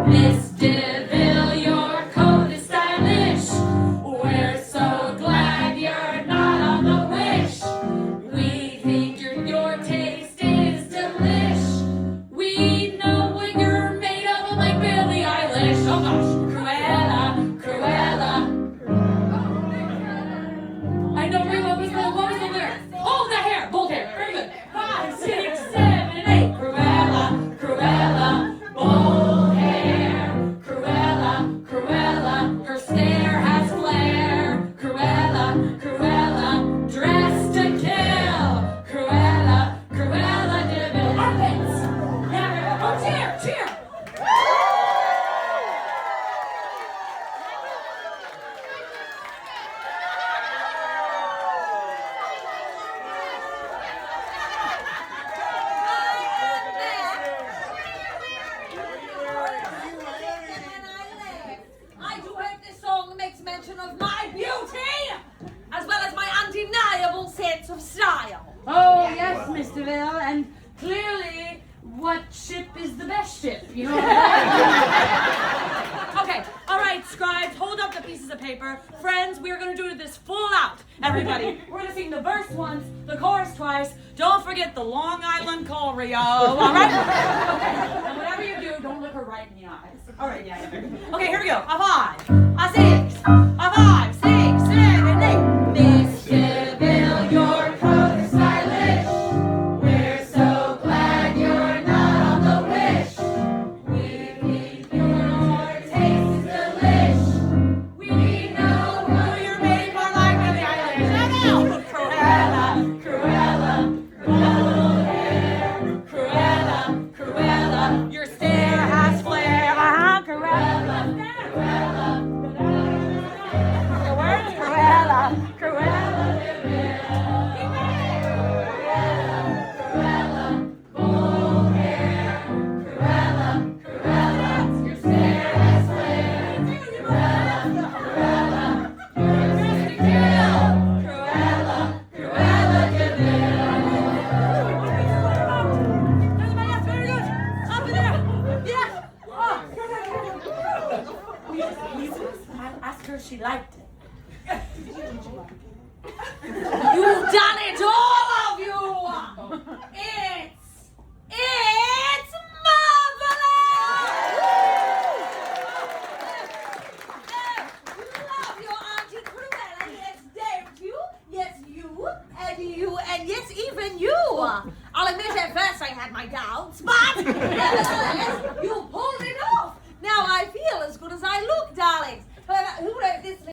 Miss DeVille, your coat is stylish. We're so glad you're not on the Wish. We think your taste is delish. We know what you're made of, like Billie Eilish. Oh gosh, Cruella, Cruella. I know, what was the lyric? Oh, the hair, bold hair, very good. 5, 6, 7, 8. Cruella, Cruella, bold hair. Cruella, Cruella, her stare has flair. Cruella, Cruella, dressed to kill. Cruella, Cruella DeVille. Armpits. Yeah, oh, cheer, cheer. I do hope this song makes mention of my beauty, as well as my undeniable sense of style. Oh, yes, Miss DeVille, and clearly, what ship is the best ship? You know what I'm Okay, all right, scribes, hold up the pieces of paper. Friends, we're going to do this full out. Everybody, we're going to sing the verse once, the chorus twice. Don't forget the Long Island choreo, all right? Okay, and whatever you do, don't look her right in the eyes. All right, yeah. Okay, here we go. A 5, a 6, a 5, 6, 7, 8. Miss DeVille, your coat is stylish. We're so glad you're not on the Wish. We think your taste is delish. We know who you're made for, like Billie Eilish. Now, Cruella, Cruella, bold hair. Cruella, Cruella, your stare has flair. Cruella, Cruella, Cruella, Cruella, Cruella, bold hair. Cruella, Cruella, your stare has flair. Cruella, Cruella, you're dressed to kill. Cruella, Cruella DeVille. Everybody else, very good. Up in there. Yes. Oh. I'll ask her if she liked it. You've done it, all of you! It's marvelous! You love your Auntie Cruella, yes, don't you? Yes, you, and yes, even you. I'll admit at first I had my doubts, but nevertheless, you pulled it off. Now I feel as good as I look, darling.